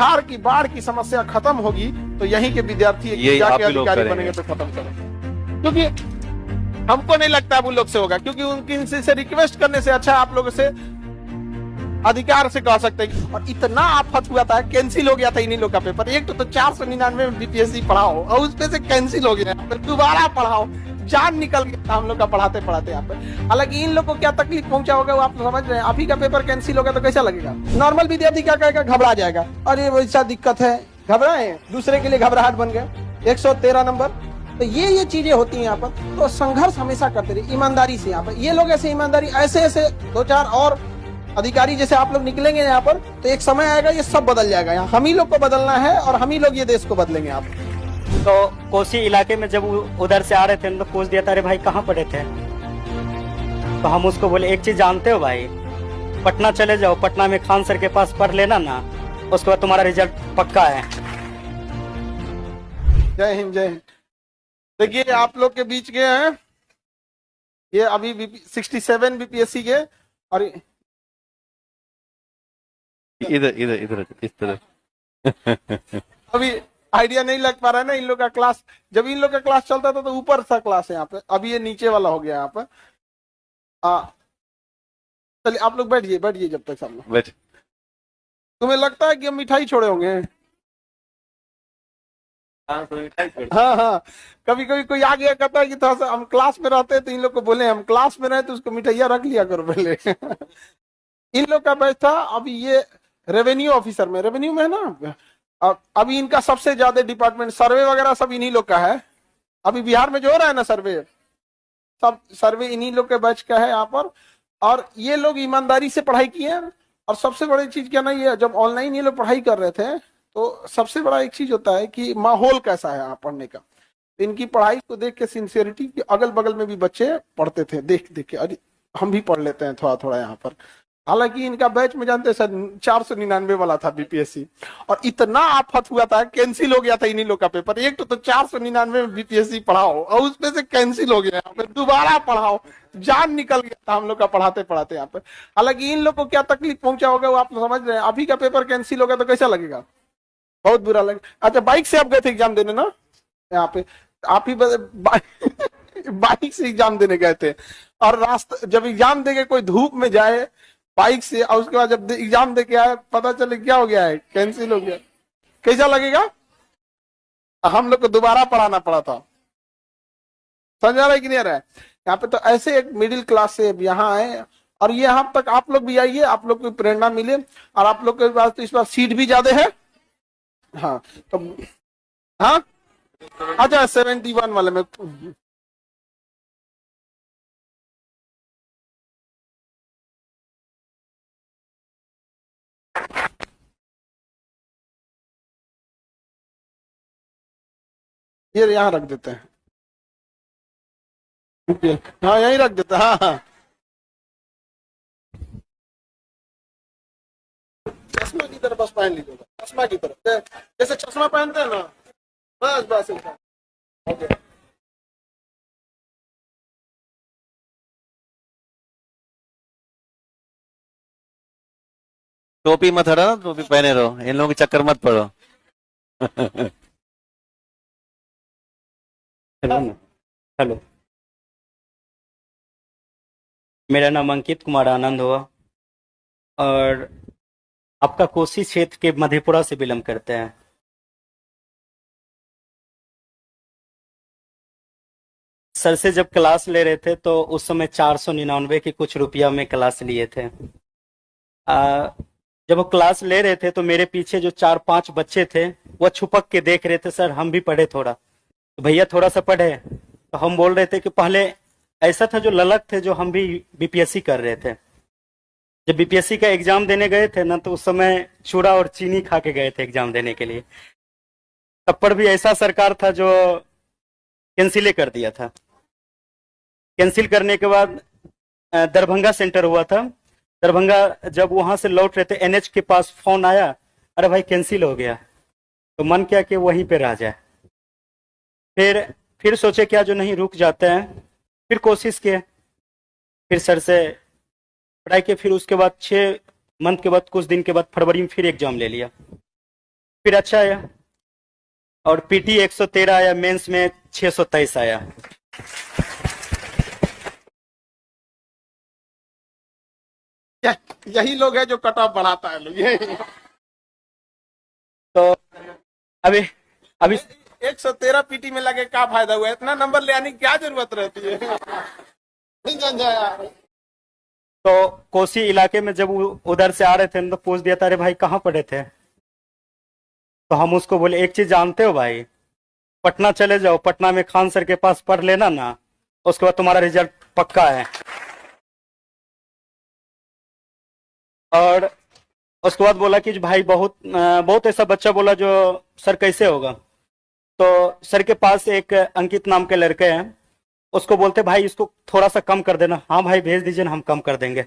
बिहार की बाढ़ की समस्या खत्म होगी तो यहीं के विद्यार्थी ये जाके आप ही लोग अधिकारी करेंगे। बनेंगे तो खत्म करेंगे, क्योंकि हमको नहीं लगता है उन लोग से होगा, क्योंकि उनकी से रिक्वेस्ट करने से अच्छा आप लोगों से अधिकार से कह सकते हैं। और इतना आफत हुआ था, कैंसिल हो गया था इन्हीं लोग का पेपर। एक तो 499 में बीपीएससी पढ़ाओ और उस पे से कैंसिल हो गया, दोबारा पढ़ाओ, जान निकल गया हम लोग का पढ़ाते पढ़ाते यहाँ पे। हालांकि इन लोग को क्या तकलीफ पहुंचा होगा वो आप समझ रहे हैं। आप ही का पेपर कैंसिल होगा तो कैसा लगेगा? नॉर्मल विद्यार्थी क्या कहेगा? घबरा जाएगा, अरे वैसा दिक्कत है, घबराए, दूसरे के लिए घबराहट बन गया। 113 नंबर, तो ये चीजें होती हैं यहाँ पर। तो संघर्ष हमेशा करते रहिए ईमानदारी से। यहाँ पर ये लोग ऐसे ईमानदारी, ऐसे 2-4 और अधिकारी जैसे आप लोग निकलेंगे यहाँ पर तो एक समय आएगा ये सब बदल जाएगा। यहाँ हम ही लोग को बदलना है और हम ही लोग ये देश को बदलेंगे। आप तो कोसी इलाके में जब उधर से आ रहे थे तो पूछ दिया था, अरे भाई कहाँ पढ़े थे? तो हम उसको बोले एक चीज जानते हो भाई, पटना चले जाओ, पटना में खान सर के पास पढ़ लेना ना, उसके बाद तुम्हारा रिजल्ट पक्का है। जय हिंद, जय हिंद। देखिए आप लोग के बीच के हैं ये अभी 67 बीपीएससी के, और इधर इधर इधर इस तरह अभी आइडिया नहीं लग पा रहा है ना इन लोग का क्लास। जब इन लोग का क्लास चलता था तो ऊपर सा क्लास है यहाँ पे, अभी ये नीचे वाला हो गया यहाँ पे। चलिए आप लोग बैठिए बैठिए जब तक सब लोग। बैठ। तुम्हें लगता है कि हम मिठाई छोड़े होंगे? हाँ हाँ, कभी कभी कोई आ गया कहता है कि थोड़ा सा हम क्लास में रहते हैं तो इन लोग को बोले हम क्लास में रहे तो उसको मिठाइया रख लिया करो पहले। इन लोग का बैच था अभी ये रेवेन्यू ऑफिसर में, रेवेन्यू में है ना। अभी इनका सबसे ज्यादा डिपार्टमेंट सर्वे वगैरह सब इन्हीं लोग का है। अभी बिहार में जो हो रहा है ना सर्वे, सब सर्वे इन्हीं लोग के बैच का है यहाँ पर। और ये लोग ईमानदारी से पढ़ाई किए हैं। और सबसे बड़ी चीज क्या ना, ये जब ऑनलाइन ये लोग पढ़ाई कर रहे थे तो सबसे बड़ा एक चीज होता है कि माहौल कैसा है यहाँ पढ़ने का। इनकी पढ़ाई को देख के सिंसियरिटी, अगल बगल में भी बच्चे पढ़ते थे देख देख के, अरे हम भी पढ़ लेते हैं थोड़ा थोड़ा यहाँ पर। हालांकि इनका बैच में जानते सर 499 वाला था बीपीएससी, और इतना आफत हुआ था, कैंसिल हो गया था इन्हीं लोग का पेपर। एक तो 499 में बीपीएससी पढ़ाओ और उस पे से कैंसिल हो गया, यहाँ पे दोबारा पढ़ाओ, जान निकल गया था हम लोग का पढ़ाते पढ़ाते यहाँ पे। हालांकि इन लोग को क्या तकलीफ पहुंचा होगा वो आप समझ रहे हैं। अभी का पेपर कैंसिल होगा तो कैसा लगेगा? बहुत बुरा लगेगा। अच्छा बाइक से आप गए थे एग्जाम देने ना यहाँ पे? आप ही बाइक से एग्जाम देने गए थे, और रास्ता जब एग्जाम देके कोई धूप में जाए बाइक से, और उसके बाद जब एग्जाम दे के आए पता चले क्या हो गया है, कैंसिल हो गया, कैसा लगेगा? हम लोग को दोबारा पढ़ाना पड़ा था। समझ आ रहा है कि नहीं आ रहा है? यहाँ पे तो ऐसे एक मिडिल क्लास से यहाँ आए, और ये यहाँ तक आप लोग भी आइए, आप लोग को प्रेरणा मिले। और आप लोग के पास तो इस बार सीट भी ज्यादा है। हाँ तो हाँ अच्छा 71 वाले में ये यहाँ रख देते हैं। हाँ यहीं रख देते हैं। हाँ हाँ, चश्मा की तरफ बस पहन लीजिएगा, चश्मा की तरफ, जैसे चश्मा पहनते हैं ना, बस बस एकदम ओके। टोपी मत हटाना, टोपी पहने रहो, इन लोगों के चक्कर मत पड़ो। हेलो ना, हेलो, मेरा नाम अंकित कुमार आनंद हुआ, और आपका कोसी क्षेत्र के मधेपुरा से बिलोंग करते हैं। सर से जब क्लास ले रहे थे तो उस समय 499 के कुछ रुपया में क्लास लिए थे। जब वो क्लास ले रहे थे तो मेरे पीछे जो 4-5 बच्चे थे वो छुपक के देख रहे थे, सर हम भी पढ़े थोड़ा, तो भैया थोड़ा सा पढ़े। तो हम बोल रहे थे कि पहले ऐसा था जो ललक थे, जो हम भी बीपीएससी कर रहे थे। जब बीपीएससी का एग्जाम देने गए थे ना, तो उस समय चूड़ा और चीनी खा के गए थे एग्जाम देने के लिए। तब पर भी ऐसा सरकार था जो कैंसिल कर दिया था। कैंसिल करने के बाद दरभंगा सेंटर हुआ था। दरभंगा जब वहां से लौट रहे थे, एनएच के पास फोन आया, अरे भाई कैंसिल हो गया। तो मन किया कि वहीं पे रह जाए। फिर सोचे क्या जो नहीं रुक जाते हैं, फिर कोशिश किए, फिर सर से पढ़ाई के, फिर उसके बाद 6 मंथ के बाद कुछ दिन के बाद फरवरी में फिर एग्जाम ले लिया। फिर अच्छा आया, और पीटी 113 आया, मेंस में 623 आया। यही लोग है जो कट ऑफ बढ़ाता है लोग, यही। तो अभी अभी 113 पीटी में लगे, क्या फायदा हुआ? इतना नंबर ले आने की क्या जरूरत रहती है? नहीं समझा यार। तो कोसी इलाके में जब उधर से आ रहे थे तो पूछ दिया था, अरे भाई कहाँ पढ़े थे? तो हम उसको बोले, एक चीज जानते हो भाई, पटना चले जाओ, पटना में खान सर के पास पढ़ लेना ना, उसके बाद तुम्हारा रिजल्ट पक्का है। और उसके बाद बोला कि भाई बहुत ऐसा बच्चा बोला जो सर कैसे होगा। तो सर के पास एक अंकित नाम के लड़के हैं, उसको बोलते भाई इसको थोड़ा सा कम कर देना। हाँ भाई भेज दीजिए ना, हम कम कर देंगे।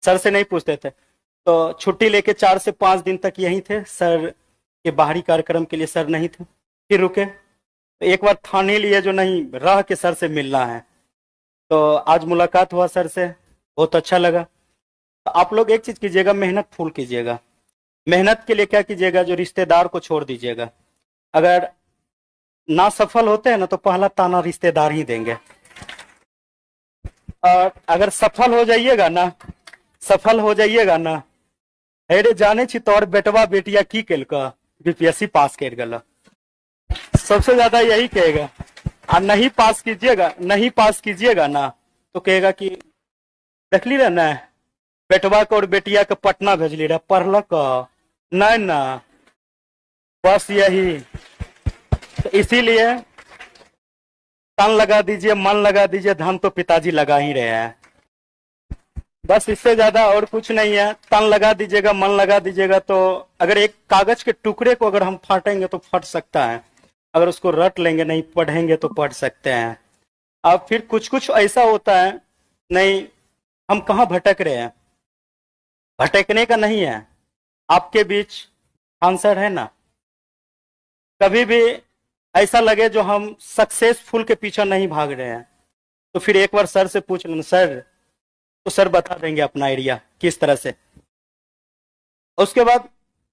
सर से नहीं पूछते थे। तो छुट्टी लेके 4 से 5 दिन तक यहीं थे। सर के बाहरी कार्यक्रम के लिए सर नहीं थे, फिर रुके। तो एक बार ठान ही लिए जो नहीं, रह के सर से मिलना है। तो आज मुलाकात हुआ सर से, बहुत अच्छा लगा। तो आप लोग एक चीज कीजिएगा, मेहनत फुल कीजिएगा। मेहनत के लिए क्या कीजिएगा, जो रिश्तेदार को छोड़ दीजिएगा। अगर ना सफल होते हैं ना तो पहला ताना रिश्तेदार ही देंगे। और अगर सफल हो जाइएगा ना, अरे जाने छी तोर बेटवा बेटिया की केलका, बीपीएससी पास कर गला, सबसे ज्यादा यही कहेगा। और नहीं पास कीजिएगा ना तो कहेगा कि देखली रहे ना, बेटवा को और बेटिया के पटना भेजली रहे, पढ़लक नहीं ना, बस यही। तो इसीलिए तन लगा दीजिए, मन लगा दीजिए, धन तो पिताजी लगा ही रहे हैं। बस इससे ज्यादा और कुछ नहीं है। तन लगा दीजिएगा, मन लगा दीजिएगा। तो अगर एक कागज के टुकड़े को अगर हम फाटेंगे तो फट सकता है, अगर उसको रट लेंगे, नहीं पढ़ेंगे तो पढ़ सकते हैं। अब फिर कुछ कुछ ऐसा होता है, नहीं हम कहाँ भटक रहे हैं, भटकने का नहीं है। आपके बीच आंसर है ना। कभी भी ऐसा लगे जो हम सक्सेसफुल के पीछे नहीं भाग रहे हैं, तो फिर एक बार सर से पूछ लेना, सर, तो सर बता देंगे अपना आइडिया किस तरह से। उसके बाद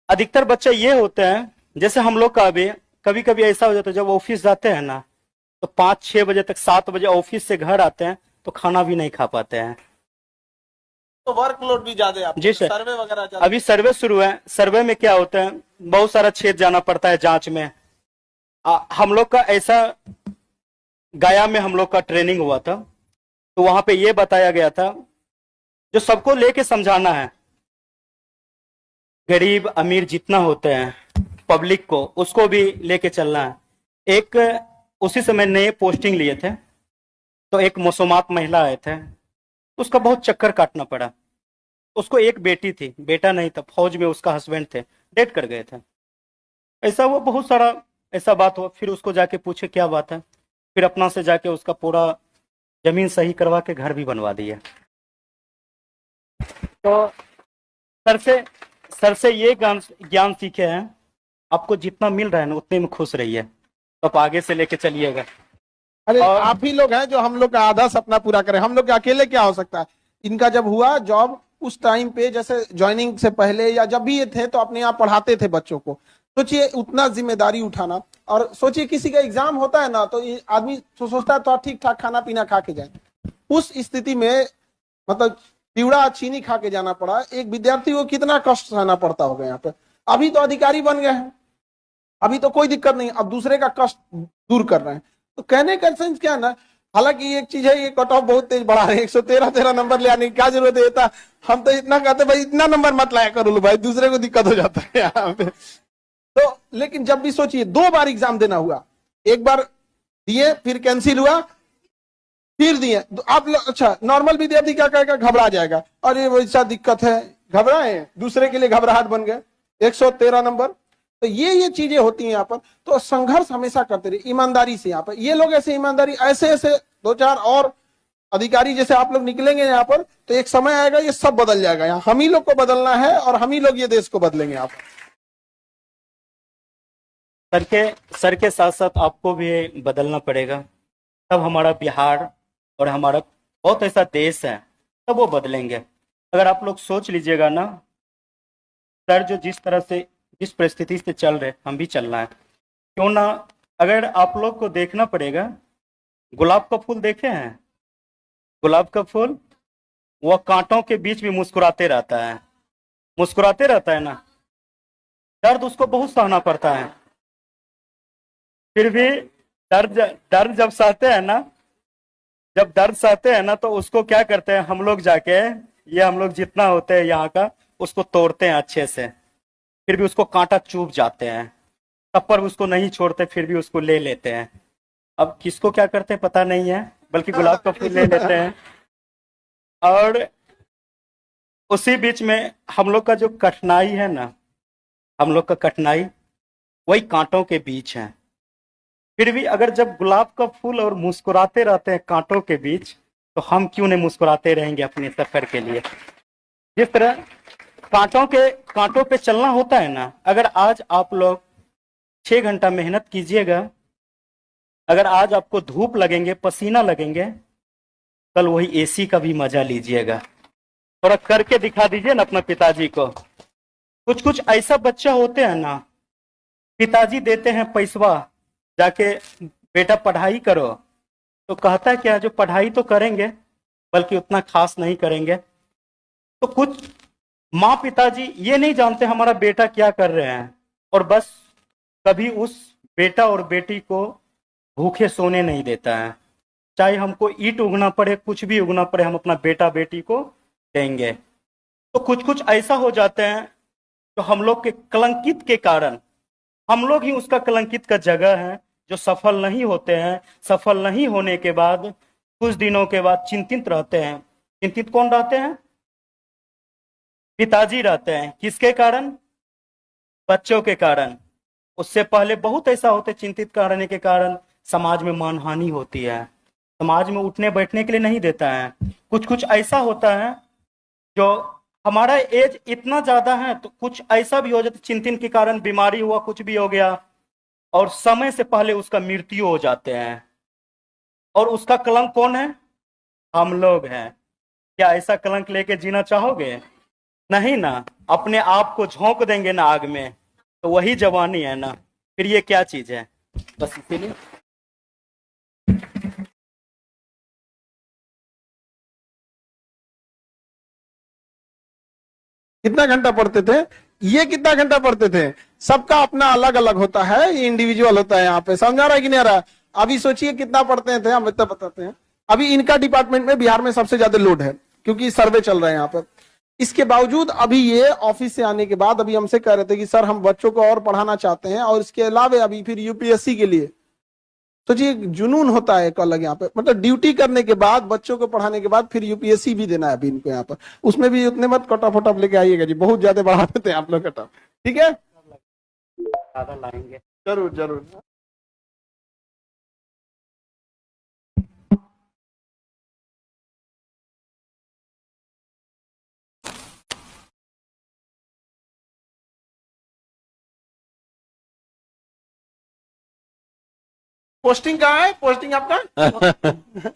अधिकतर बच्चे ये होते हैं, जैसे हम लोग का भी कभी कभी ऐसा हो जाता है, जब ऑफिस जाते हैं ना तो 5-6 बजे तक, 7 बजे ऑफिस से घर आते हैं तो खाना भी नहीं खा पाते हैं। तो वर्कलोड भी ज्यादा है, जी सर। सर्वे वगैरह ज्यादा। अभी सर्वे शुरू है। सर्वे में क्या होता है, बहुत सारा क्षेत्र जाना पड़ता है जांच में। हम लोग का ऐसा, गया में हम लोग का ट्रेनिंग हुआ था, तो वहां पे ये बताया गया था, जो सबको लेके समझाना है, गरीब अमीर जितना होते हैं, पब्लिक को, उसको भी लेके चलना है। एक उसी समय नए पोस्टिंग लिए थे, तो एक मौसमात महिला आए थे, उसका बहुत चक्कर काटना पड़ा। उसको एक बेटी थी, बेटा नहीं था, फौज में उसका हस्बैंड थे, डेथ कर गए थे। ऐसा वो बहुत सारा ऐसा बात हुआ। फिर उसको जाके पूछे क्या बात है, फिर अपना से जाके उसका पूरा जमीन सही करवा के घर भी बनवा दिया। तो सर से ये ज्ञान सीखे हैं, आपको जितना मिल रहा है ना उतने में खुश रहिए, तो आप आगे से लेके चलिएगा। अरे आप ही लोग हैं जो हम लोग का आधा सपना पूरा करें। हम लोग के अकेले क्या हो सकता है? इनका जब हुआ जॉब, उस टाइम पे जैसे ज्वाइनिंग से पहले या जब भी ये थे तो अपने यहाँ पढ़ाते थे बच्चों को। सोचिए उतना जिम्मेदारी उठाना, और सोचिए किसी का एग्जाम होता है ना तो आदमी सोचता है तो ठीक ठाक खाना पीना खा के जाए। उस स्थिति में मतलब चिवड़ा चीनी खा के जाना पड़ा। एक विद्यार्थी को कितना कष्ट सहना पड़ता होगा यहाँ पे। अभी तो अधिकारी बन गए हैं, अभी तो कोई दिक्कत नहीं, अब दूसरे का कष्ट दूर कर रहे हैं। तो कहने का सेंस क्या है ना, हालांकि एक चीज है, ये कट ऑफ बहुत तेज बढ़ा रहे हैं। 113 नंबर ले आने की क्या जरूरत है? हम तो इतना कहते भाई इतना नंबर मत लाया करो लो भाई, दूसरे को दिक्कत हो जाता है यहाँ पे। तो लेकिन जब भी सोचिए 2 बार एग्जाम देना हुआ, एक बार दिए फिर कैंसिल हुआ, फिर दिए। आप अच्छा नॉर्मल विद्यार्थी क्या कहेगा, घबरा जाएगा, अरे वैसा दिक्कत है, घबराए, दूसरे के लिए घबराहट बन गए। 113 नंबर, तो ये चीजें होती हैं यहाँ पर। तो संघर्ष हमेशा करते रहिए ईमानदारी से। यहाँ पर ये लोग ऐसे ईमानदारी, ऐसे 2-4 और अधिकारी जैसे आप लोग निकलेंगे यहाँ पर, तो एक समय आएगा ये सब बदल जाएगा। यहाँ हम ही लोग को बदलना है और हम ही लोग ये देश को बदलेंगे। आप सर के साथ साथ आपको भी बदलना पड़ेगा, तब हमारा बिहार और हमारा बहुत ऐसा देश है, तब वो बदलेंगे। अगर आप लोग सोच लीजिएगा ना, सर जो जिस तरह से जिस परिस्थिति से चल रहे हम भी चलना है। क्यों ना, अगर आप लोग को देखना पड़ेगा, गुलाब का फूल देखे हैं? गुलाब का फूल वह कांटों के बीच भी मुस्कुराते रहता है, मुस्कुराते रहता है ना। दर्द उसको बहुत सहना पड़ता है, फिर भी दर्द जब सहते हैं ना, जब दर्द सहते हैं ना, तो उसको क्या करते हैं हम लोग जाके, ये हम लोग जितना होते हैं यहाँ का, उसको तोड़ते हैं अच्छे से, फिर भी उसको कांटा चुभ जाते हैं, तब पर उसको नहीं छोड़ते, फिर भी उसको ले लेते हैं। अब किसको क्या करते हैं पता नहीं है, बल्कि गुलाब का फूल ले लेते हैं। और उसी बीच में हम लोग का जो कठिनाई है ना, हम लोग का कठिनाई वही कांटों के बीच है। फिर भी अगर जब गुलाब का फूल और मुस्कुराते रहते हैं कांटों के बीच, तो हम क्यों नहीं मुस्कुराते रहेंगे अपने सफर के लिए। जिस तरह कांटों पे चलना होता है ना, अगर आज आप लोग 6 घंटा मेहनत कीजिएगा, अगर आज आपको धूप लगेंगे, पसीना लगेंगे, कल वही एसी का भी मजा लीजिएगा। थोड़ा करके दिखा दीजिए ना अपना पिताजी को। कुछ कुछ ऐसा बच्चा होते हैं ना, पिताजी देते हैं पैसवा, जाके बेटा पढ़ाई करो, तो कहता है क्या, जो पढ़ाई तो करेंगे बल्कि उतना खास नहीं करेंगे। तो कुछ माँ पिताजी ये नहीं जानते हमारा बेटा क्या कर रहे हैं, और बस कभी उस बेटा और बेटी को भूखे सोने नहीं देता है। चाहे हमको ईंट उगना पड़े, कुछ भी उगना पड़े, हम अपना बेटा बेटी को देंगे। तो कुछ कुछ ऐसा हो जाते हैं तो हम लोग के कलंकित के कारण, हम लोग ही उसका कलंकित का जगह है, जो सफल नहीं होते हैं। सफल नहीं होने के बाद कुछ दिनों के बाद चिंतित रहते हैं। चिंतित कौन रहते हैं? पिताजी रहते हैं। किसके कारण? बच्चों के कारण। उससे पहले बहुत ऐसा होते, चिंतित करने के कारण समाज में मानहानि होती है, समाज में उठने बैठने के लिए नहीं देता है। कुछ कुछ ऐसा होता है जो हमारा एज इतना ज्यादा है, तो कुछ ऐसा भी हो जाता, चिंतन के कारण बीमारी हुआ, कुछ भी हो गया, और समय से पहले उसका मृत्यु हो जाते हैं। और उसका कलंक कौन है? हम लोग हैं। क्या ऐसा कलंक लेके जीना चाहोगे? नहीं ना। अपने आप को झोंक देंगे ना आग में, तो वही जवानी है ना। फिर ये क्या चीज है? बस इसीलिए कितना घंटा पढ़ते थे? ये कितना घंटा पढ़ते थे? सबका अपना अलग अलग होता है, ये इंडिविजुअल होता है। यहाँ पे समझा रहा है कि नहीं आ रहा? अभी सोचिए कितना पढ़ते थे, हम इतना बताते हैं। अभी इनका डिपार्टमेंट में बिहार में सबसे ज्यादा लोड है, क्योंकि सर्वे चल रहा है यहाँ पर। इसके बावजूद अभी ये ऑफिस से आने के बाद अभी हमसे कह रहे थे कि सर हम बच्चों को और पढ़ाना चाहते हैं, और इसके अलावा अभी फिर यूपीएससी के लिए। तो जी जुनून होता है एक अलग यहाँ पे, मतलब ड्यूटी करने के बाद, बच्चों को पढ़ाने के बाद फिर यूपीएससी भी देना है अभी इनको यहाँ पर। उसमें भी उतने मत कट ऑफ वट ऑफ लेके आइएगा जी, बहुत ज्यादा बढ़ा देते हैं आप लोग कट ऑफ। ठीक है, ज्यादा लाएंगे। जरूर जरूर। पोस्टिंग कहाँ है? पोस्टिंग आपका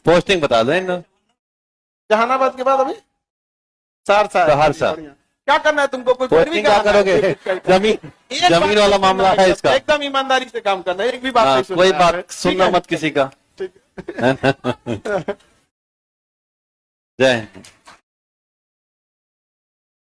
पोस्टिंग बता दो इन लोग। जहानाबाद के बाद अभी सहरसा। सहरसा। क्या करना है तुमको? कोई पैरवी पोस्टिंग क्या कराना है? करोगे? जमीन वाला मामला है इसका। एकदम ईमानदारी से काम करना है, एक भी बात हाँ, नहीं सुनना कोई है। बात ठीक सुनना है? मत किसी का। ठीक है। जय हिंद।